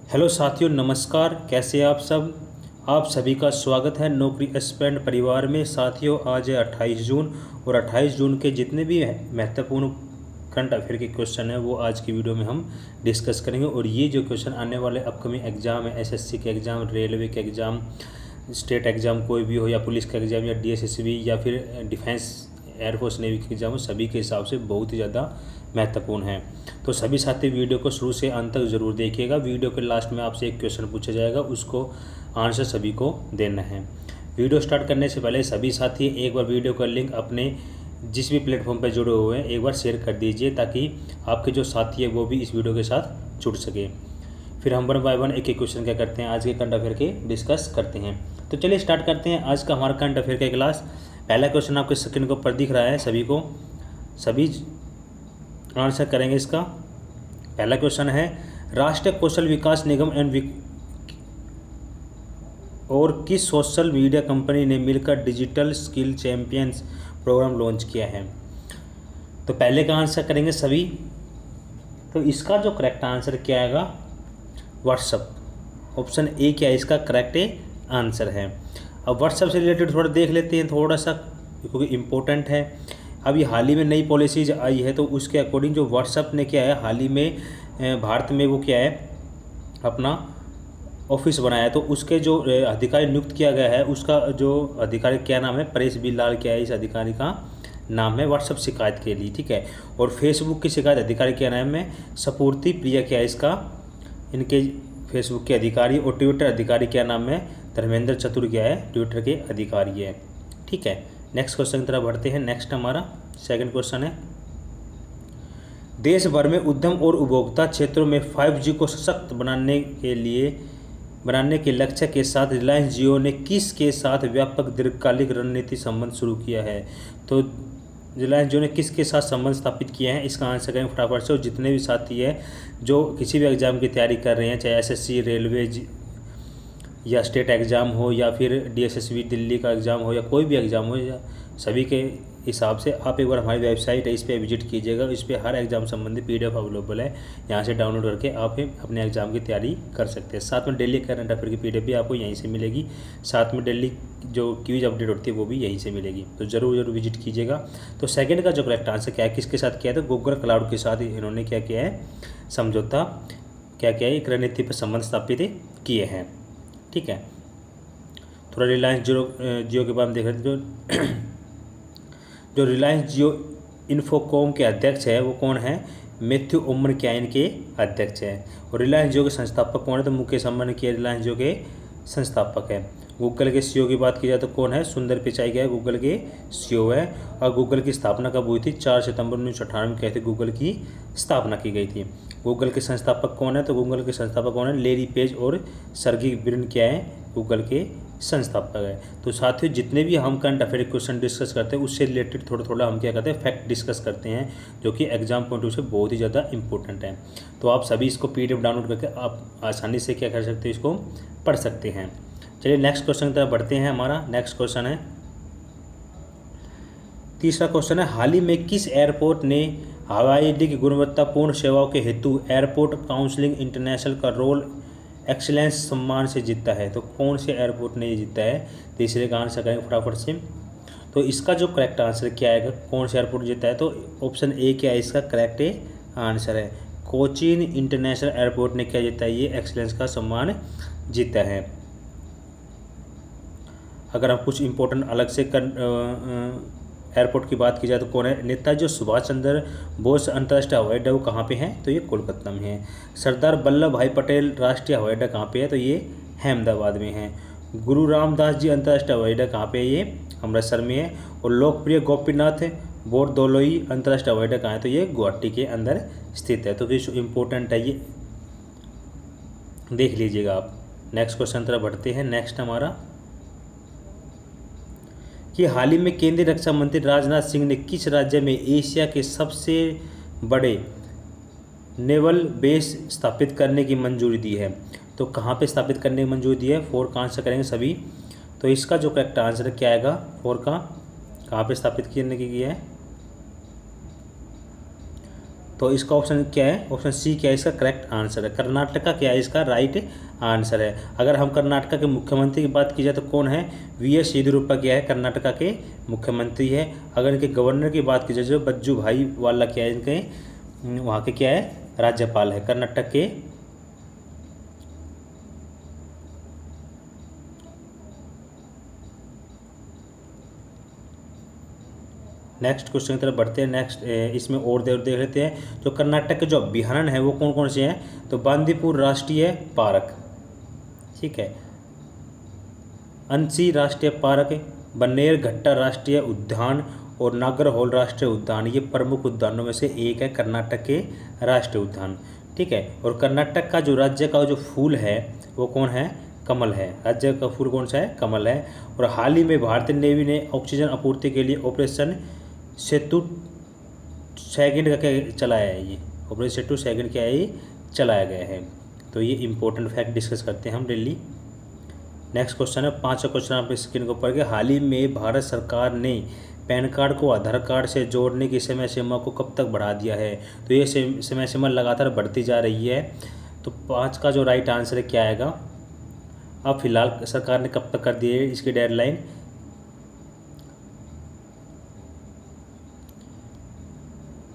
Hello साथियों, नमस्कार। कैसे हैं आप सब। आप सभी का स्वागत है नौकरी एस्पिरेंट परिवार में। साथियों, आज है 28 जून और 28 जून के जितने भी महत्वपूर्ण करंट अफेयर के क्वेश्चन हैं वो आज की वीडियो में हम डिस्कस करेंगे। और ये जो क्वेश्चन आने वाले अपकमिंग एग्जाम है, एसएससी के एग्ज़ाम, रेलवे के एग्ज़ाम, स्टेट एग्ज़ाम कोई भी हो, या पुलिस का एग्ज़ाम, या डीएसएसबी, या फिर डिफेंस एयरफोर्स नेवी के एग्जाम हो, सभी के हिसाब से बहुत ही ज़्यादा महत्वपूर्ण है। तो सभी साथी वीडियो को शुरू से अंत तक जरूर देखिएगा। वीडियो के लास्ट में आपसे एक क्वेश्चन पूछा जाएगा, उसको आंसर सभी को देना है। वीडियो स्टार्ट करने से पहले सभी साथी एक बार वीडियो का लिंक अपने जिस भी प्लेटफॉर्म पर जुड़े हुए हैं एक बार शेयर कर दीजिए, ताकि आपके जो साथी है वो भी इस वीडियो के साथ जुड़ सके। फिर हम वन बाय वन एक एक क्वेश्चन क्या करते हैं, आज के करंट अफेयर के डिस्कस करते हैं। तो चलिए स्टार्ट करते हैं आज का हमारा करंट अफेयर का क्लास। पहला क्वेश्चन आपके स्क्रीन के ऊपर दिख रहा है, सभी आंसर करेंगे इसका। पहला क्वेश्चन है, राष्ट्रीय कौशल विकास निगम और किस सोशल मीडिया कंपनी ने मिलकर digital skill champions programme launch किया है। तो पहले का आंसर करेंगे सभी। तो इसका जो करेक्ट आंसर क्या आएगा, व्हाट्सअप। ऑप्शन ए क्या है इसका करेक्ट आंसर है। अब व्हाट्सअप से रिलेटेड थोड़ा देख लेते हैं थोड़ा सा, क्योंकि इम्पोर्टेंट है। अभी हाल ही में नई पॉलिसीज आई है, तो उसके अकॉर्डिंग जो व्हाट्सअप ने क्या है हाल ही में भारत में वो क्या है अपना ऑफिस बनाया है। तो उसके जो अधिकारी नियुक्त किया गया है, उसका जो अधिकारी क्या नाम है, परेश बी लाल क्या है इस अधिकारी का नाम है, व्हाट्सअप शिकायत के लिए, ठीक है। और फेसबुक की शिकायत अधिकारी क्या नाम है, सपूर्ति प्रिया क्या है इसका, इनके फेसबुक के अधिकारी। और ट्विटर अधिकारी क्या नाम है, धर्मेंद्र चतुर क्या है ट्विटर के अधिकारी है, ठीक है। नेक्स्ट क्वेश्चन की तरफ बढ़ते हैं। नेक्स्ट हमारा सेकंड क्वेश्चन है, देश भर में उद्यम और उपभोक्ता क्षेत्रों में 5G को सशक्त बनाने के लक्ष्य के साथ रिलायंस जियो ने किस के साथ व्यापक दीर्घकालिक रणनीति संबंध शुरू किया है। तो रिलायंस जियो ने किसके साथ संबंध स्थापित किए हैं, इसका आंसर करें फटाफट से। और जितने भी साथी हैं जो किसी भी एग्जाम की तैयारी कर रहे हैं, चाहे एसएससी, रेलवे या स्टेट एग्ज़ाम हो, या फिर डीएसएसबी दिल्ली का एग्ज़ाम हो, या कोई भी एग्ज़ाम हो, या सभी के हिसाब से आप एक बार हमारी वेबसाइट है इस पर विजिट कीजिएगा। इस पर हर एग्ज़ाम संबंधी पीडीएफ अवेलेबल है, यहाँ से डाउनलोड करके आप अपने एग्ज़ाम की तैयारी कर सकते हैं। साथ में डेली करंट अफेयर की पीडीएफ भी आपको यहीं से मिलेगी, साथ में डेली जो क्विज अपडेट होती है वो भी यहीं से मिलेगी, तो ज़रूर विजिट कीजिएगा। तो सेकेंड का जो करेक्ट आंसर क्या है, किसके साथ किया है, तो गूगल क्लाउड के साथ इन्होंने क्या किया है, समझौता क्या किया है, एक रणनीति पर संबंध स्थापित किए हैं, ठीक है। थोड़ा रिलायंस जियो के बारे में देख रहे थे। जो रिलायंस जियो इन्फोकॉम के अध्यक्ष है वो कौन है, मैथ्यू ओमन क्या इनके अध्यक्ष हैं। और रिलायंस जियो के संस्थापक कौन है, तो मुकेश अंबानी के रिलायंस जियो के संस्थापक है। गूगल के सीईओ की बात की जाए तो कौन है, सुंदर पिचाई क्या है गूगल के सीईओ है। और गूगल की स्थापना कब हुई थी, 4 सितंबर 1998 में कहते गूगल की स्थापना की गई थी। गूगल के संस्थापक कौन है, तो गूगल के संस्थापक कौन है, लेरी पेज और सर्गी ब्रिन क्या है गूगल के संस्थापक है। तो साथियों, जितने भी हम करंट अफेयर क्वेश्चन डिस्कस करते हैं उससे रिलेटेड थोड़ा थोड़ा हम क्या करते हैं, फैक्ट डिस्कस करते हैं, जो कि एग्जाम पॉइंट ऑफ व्यू से बहुत ही ज़्यादा इंपॉर्टेंट है। तो आप सभी इसको पीडीएफ डाउनलोड करके आप आसानी से क्या कर सकते हैं, इसको पढ़ सकते हैं। चलिए नेक्स्ट क्वेश्चन की तरफ बढ़ते हैं। हमारा नेक्स्ट क्वेश्चन है, तीसरा क्वेश्चन है, हाल ही में किस एयरपोर्ट ने हवाई अड्डे की गुणवत्तापूर्ण सेवाओं के हेतु एयरपोर्ट काउंसिलिंग इंटरनेशनल का रोल एक्सीलेंस सम्मान से जीता है। तो कौन से एयरपोर्ट ने ये जीता है, तीसरे का आंसर करेंगे फटाफट से। तो इसका जो करेक्ट आंसर क्या आएगा, कौन सा एयरपोर्ट जीता है, तो ऑप्शन ए क्या है इसका करेक्ट आंसर है, कोचीन इंटरनेशनल एयरपोर्ट ने क्या जीता है, ये एक्सीलेंस का सम्मान जीता है। अगर हम कुछ इंपॉर्टेंट अलग से एयरपोर्ट की बात की जाए तो कौन है, नेताजी सुभाष चंद्र बोस अंतर्राष्ट्रीय हवाई अड्डा वो कहाँ पे है, तो ये कोलकाता में है। सरदार वल्लभ भाई पटेल राष्ट्रीय हवाई अड्डा कहाँ पे है, तो ये अहमदाबाद में है। गुरु रामदास जी अंतर्राष्ट्रीय हवाई अड्डा कहाँ पे है, ये अमृतसर में है। और लोकप्रिय गोपीनाथ बोरदोलोई अंतर्राष्ट्रीय हवाई अड्डा कहाँ है, तो ये गुवाहाटी के अंदर स्थित है। तो ये इम्पोर्टेंट है, ये देख लीजिएगा आप। नेक्स्ट क्वेश्चन तरफ बढ़ते हैं। नेक्स्ट हमारा कि हाल ही में केंद्रीय रक्षा मंत्री राजनाथ सिंह ने किस राज्य में एशिया के सबसे बड़े नेवल बेस स्थापित करने की मंजूरी दी है। तो कहाँ पे स्थापित करने की मंजूरी दी है, 4 का आंसर करेंगे सभी। तो इसका जो करेक्ट आंसर क्या आएगा, 4 का कहाँ पे स्थापित करने की है, तो इसका ऑप्शन क्या है, ऑप्शन सी क्या है इसका करेक्ट आंसर है। कर्नाटका क्या है इसका राइट आंसर है। अगर हम कर्नाटका के मुख्यमंत्री की बात की जाए तो कौन है, वी.एस. येदियुरप्पा क्या है कर्नाटका के मुख्यमंत्री है। अगर इनके गवर्नर की बात की जाए जो बज्जू भाई वाला क्या है इनके वहाँ के क्या है राज्यपाल है कर्नाटक के। नेक्स्ट क्वेश्चन की तरफ बढ़ते हैं। नेक्स्ट इसमें और देख लेते हैं जो कर्नाटक के जो अभयारण्य है वो कौन कौन से हैं। तो बांदीपुर राष्ट्रीय पार्क, ठीक है, अंसी राष्ट्रीय पार्क, बन्नेरघट्टा राष्ट्रीय उद्यान और नागरहोल राष्ट्रीय उद्यान, ये प्रमुख उद्यानों में से एक है कर्नाटक के राष्ट्रीय उद्यान, ठीक है। और कर्नाटक का जो राज्य का जो फूल है वो कौन है, कमल है। राज्य का फूल कौन सा है, कमल है। और हाल ही में भारतीय नेवी ने ऑक्सीजन आपूर्ति के लिए ऑपरेशन सेतु सेकंड का क्या चलाया है, ये ऑपरेशन सेतु सेकंड क्या है ये चलाया गया है। तो ये इंपॉर्टेंट फैक्ट डिस्कस करते हैं हम डेली। नेक्स्ट क्वेश्चन है, 5वां क्वेश्चन आप स्क्रीन के ऊपर के, हाल ही में भारत सरकार ने पैन कार्ड को आधार कार्ड से जोड़ने की समय सीमा को कब तक बढ़ा दिया है। तो ये समय सीमा लगातार बढ़ती जा रही है। तो 5 का जो राइट आंसर है क्या आएगा। अब फिलहाल सरकार ने कब तक कर दी है इसकी डेडलाइन।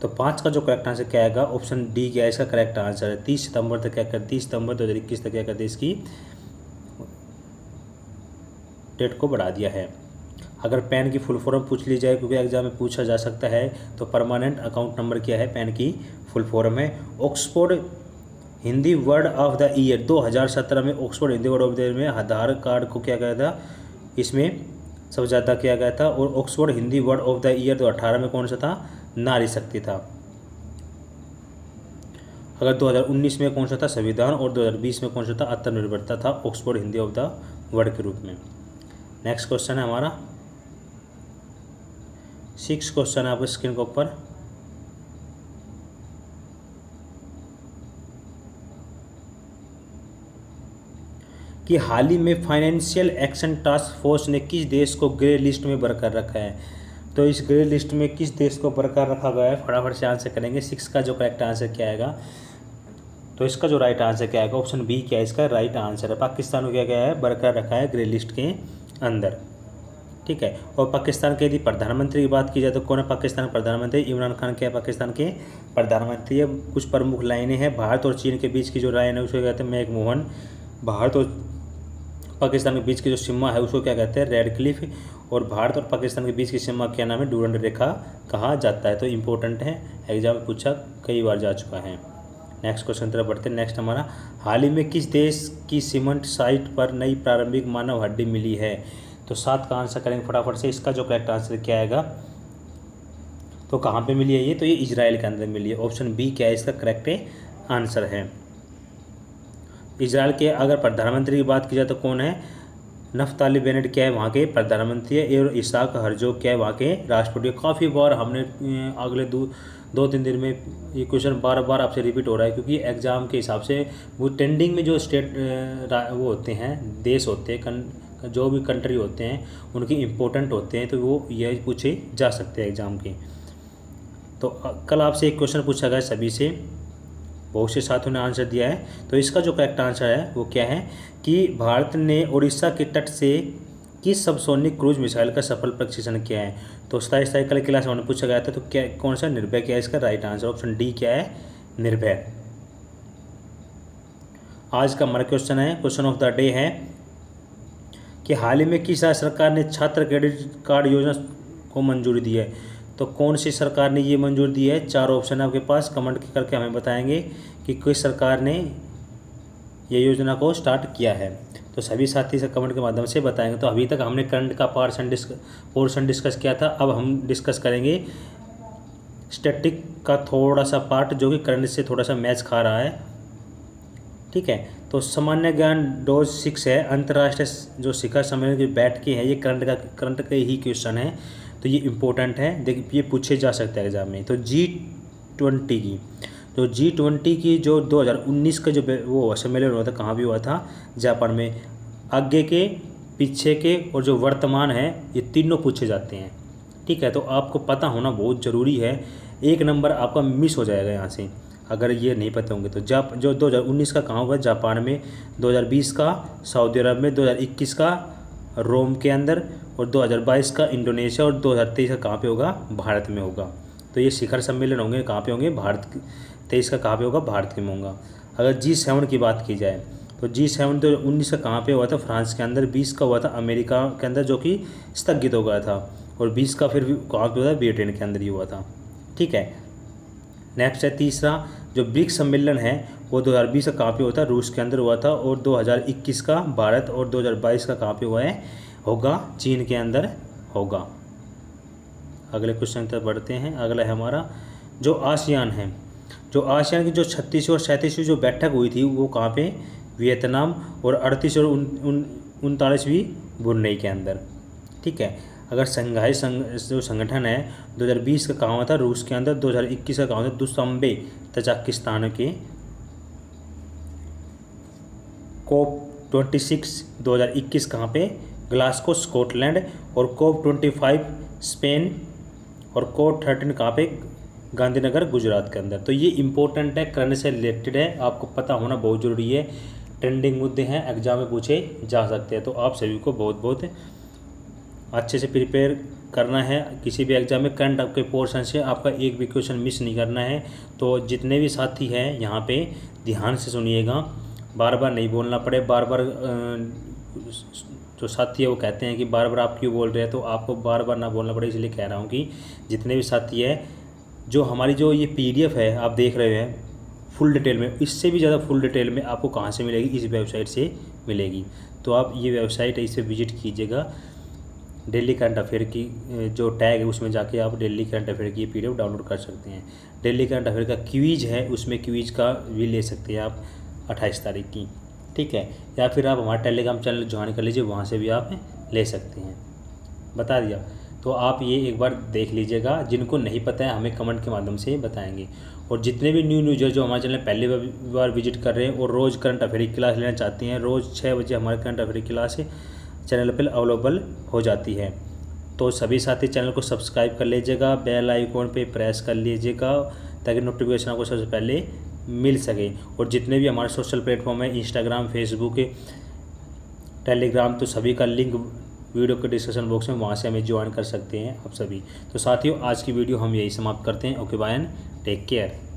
तो 5 का जो करेक्ट आंसर क्या आएगा, ऑप्शन डी क्या है इसका करेक्ट आंसर है। 30 सितंबर तक क्या कर, 30 सितंबर 2021 तक क्या कर दी इसकी डेट को बढ़ा दिया है। अगर पैन की फुल फॉर्म पूछ ली जाए क्योंकि एग्जाम में पूछा जा सकता है, तो परमानेंट अकाउंट नंबर क्या है पैन की फुल फॉर्म है। Oxford Hindi word of the year 2017 में Oxford Hindi word of the year में आधार कार्ड को क्या गया था, इसमें सबसे ज़्यादा किया गया था। और Oxford Hindi word of the year 2018 में कौन सा था, नारी शक्ति था। अगर 2019 में कौन सा था, संविधान। और 2020 में कौन सा था, आत्मनिर्भरता था Oxford Hindi of the word के रूप में। नेक्स्ट क्वेश्चन है हमारा 6 क्वेश्चन है आपको स्क्रीन के ऊपर। कि हाल ही में फाइनेंशियल एक्शन टास्क फोर्स ने किस देश को ग्रे लिस्ट में बरकरार रखा है। तो इस ग्रे लिस्ट में किस देश को बरकरार रखा गया है, फटाफट से आंसर करेंगे। 6 का जो करेक्ट आंसर क्या आएगा, तो इसका जो राइट आंसर क्या आएगा, ऑप्शन बी क्या है इसका राइट आंसर है। पाकिस्तान को क्या गया है, बरकरार रखा है ग्रे लिस्ट के अंदर, ठीक है। और पाकिस्तान के यदि प्रधानमंत्री की बात की जाए तो कौन है पाकिस्तान के प्रधानमंत्री, इमरान खान क्या है पाकिस्तान के प्रधानमंत्री है। कुछ प्रमुख लाइनें हैं, भारत और चीन के बीच की जो लाइन है उसको कहते हैं मैकमोहन। भारत और पाकिस्तान के बीच की जो सीमा है उसको क्या कहते हैं, रेड क्लिफ। और भारत और पाकिस्तान के बीच की सीमा क्या नाम है, डूरंड रेखा कहा जाता है। तो इंपॉर्टेंट है, एग्जाम में पूछा कई बार जा चुका है। नेक्स्ट क्वेश्चन तरफ बढ़ते हैं। नेक्स्ट हमारा, हाल ही में किस देश की सीमेंट साइट पर नई प्रारंभिक मानव हड्डी मिली है। तो 7 का आंसर करेंगे फटाफट से। इसका जो करेक्ट आंसर क्या आएगा, तो कहाँ पे मिली है ये, तो ये इजराइल के अंदर मिली है। ऑप्शन बी क्या है इसका करेक्ट आंसर है। इजराइल के अगर प्रधानमंत्री की बात की जाए तो कौन है, नफ्ताली बेनेट क्या है वहाँ के प्रधानमंत्री है। और इसाक हरजोग क्या है वहाँ के राष्ट्रपति। काफ़ी बार हमने अगले 2-3 दिन में ये क्वेश्चन बार बार आपसे रिपीट हो रहा है, क्योंकि एग्ज़ाम के हिसाब से वो ट्रेंडिंग में जो स्टेट वो होते हैं, देश होते हैं, जो भी कंट्री होते हैं उनकी इम्पोर्टेंट होते हैं, तो वो यही पूछे जा सकते हैं एग्ज़ाम के। तो कल आपसे एक क्वेश्चन पूछा गया सभी से, बहुत से साथियों ने आंसर दिया है। तो इसका जो करेक्ट आंसर है वो क्या है कि भारत ने उड़ीसा के तट से किस सबसोनिक क्रूज मिसाइल का सफल परीक्षण किया है। तो स्थायी कल क्लास में पूछा गया था, तो क्या कौन सा, निर्भय क्या है इसका राइट आंसर। ऑप्शन डी क्या है, निर्भय। आज का हमारा क्वेश्चन है, क्वेश्चन ऑफ द डे है कि हाल ही में किस राज्य सरकार ने छात्र क्रेडिट कार्ड योजना को मंजूरी दी है। तो कौन सी सरकार ने ये मंजूर दी है, 4 ऑप्शन है आपके पास, कमेंट करके हमें बताएंगे कि किस सरकार ने ये योजना को स्टार्ट किया है। तो सभी साथी से कमेंट के माध्यम से बताएंगे। तो अभी तक हमने करंट का पोर्शन डिस्कस किया था, अब हम डिस्कस करेंगे स्टैटिक का थोड़ा सा पार्ट जो कि करंट से थोड़ा सा मैच खा रहा है, ठीक है। तो सामान्य ज्ञान डोज 6 है, अंतर्राष्ट्रीय जो शिखर सम्मेलन की बैठकें है, ये करंट के ही क्वेश्चन है, तो ये इम्पोर्टेंट है, देखिए ये पूछे जा सकते हैं एग्जाम में। तो G20 की जो 2019 का जो वो सम्मेलन हुआ था, कहाँ भी हुआ था, जापान में। आगे के, पीछे के और जो वर्तमान है, ये तीनों पूछे जाते हैं, ठीक है। तो आपको पता होना बहुत ज़रूरी है एक नंबर आपका मिस हो जाएगा यहाँ से अगर ये नहीं पता होंगे तो। जो 2019 का कहाँ हुआ, जापान में, 2020 का सऊदी अरब में, 2021 का रोम के अंदर, और 2022 का इंडोनेशिया, और 2023 का कहाँ पे होगा, भारत में होगा। तो ये शिखर सम्मेलन होंगे कहाँ पे होंगे, भारत। 23 का कहाँ पे होगा, भारत के में होगा। अगर G7 की बात की जाए तो G7 तो 19 का कहाँ पे हुआ था, फ्रांस के अंदर। 20 का हुआ था अमेरिका के अंदर, जो कि स्थगित हो गया था। और 20 का फिर कहाँ पे हुआ था, ब्रिटेन के अंदर ही हुआ था। ठीक है। नेक्स्ट है तीसरा, जो ब्रिक्स सम्मेलन है वो 2020 का कहाँ पे हुआ था, रूस के अंदर हुआ था। और 2021 का भारत, और 2022 का कहाँ पे हुआ है, होगा चीन के अंदर होगा। अगले क्वेश्चन तक बढ़ते हैं। अगला है हमारा जो आसियान है, जो आसियान की जो 36वीं और 37वीं जो बैठक हुई थी वो कहाँ पे, वियतनाम, और 38 और 39वीं ब्रुनेई के अंदर। ठीक है। अगर संघाई जो संगठन है 2020 का कहाँ हुआ था, रूस के अंदर। 2021 का कहाँ हुआ था, दुशांबे तजाकिस्तान के। COP26 2021 कहाँ पे, ग्लासगो स्कॉटलैंड। और COP25 स्पेन। और COP13 कहाँ पे, गांधीनगर गुजरात के अंदर। तो ये इंपॉर्टेंट है, करंट से रिलेटेड है, आपको पता होना बहुत ज़रूरी है। ट्रेंडिंग मुद्दे हैं, एग्जाम में पूछे जा सकते हैं। तो आप सभी को बहुत बहुत अच्छे से प्रिपेयर करना है। किसी भी एग्जाम में करंट आपके पोर्शन से आपका एक भी क्वेश्चन मिस नहीं करना है। तो जितने भी साथी हैं यहाँ पे ध्यान से सुनिएगा, बार बार नहीं बोलना पड़े। बार बार जो साथी है वो कहते हैं कि बार बार आप क्यों बोल रहे हैं, तो आपको बार बार ना बोलना पड़े, इसलिए कह रहा हूँ कि जितने भी साथी है, जो हमारी जो ये PDF है आप देख रहे हैं फुल डिटेल में, इससे भी ज़्यादा फुल डिटेल में आपको कहाँ से मिलेगी, इस वेबसाइट से मिलेगी। तो आप ये वेबसाइट है, इस पर विजिट कीजिएगा। डेली करंट अफेयर की जो टैग है उसमें जाके आप डेली करंट अफेयर की PDF डाउनलोड कर सकते हैं। डेली करंट अफेयर का क्विज है, उसमें क्विज का भी ले सकते हैं आप 28 तारीख की। ठीक है। या फिर आप हमारा टेलीग्राम चैनल ज्वाइन कर लीजिए, वहाँ से भी आप ले सकते हैं। बता दिया। तो आप ये एक बार देख लीजिएगा। जिनको नहीं पता है हमें कमेंट के माध्यम से बताएंगे। और जितने भी न्यू यूजर जो हमारे चैनल पहली बार विजिट कर रहे हैं और रोज़ करंट अफेयर की क्लास लेना चाहते हैं, रोज़ 6 बजे हमारे करंट अफेयर की क्लास चैनल पर अवेलेबल हो जाती है। तो सभी साथी चैनल को सब्सक्राइब कर लीजिएगा, बेल आइकॉन पे प्रेस कर लीजिएगा, ताकि नोटिफिकेशन आपको सबसे पहले मिल सके। और जितने भी हमारे सोशल प्लेटफॉर्म है, इंस्टाग्राम, फेसबुक, टेलीग्राम, तो सभी का लिंक वीडियो के डिस्क्रिप्शन बॉक्स में, वहाँ से हमें ज्वाइन कर सकते हैं आप सभी। तो साथियों आज की वीडियो हम यही समाप्त करते हैं। Okay bye and take care.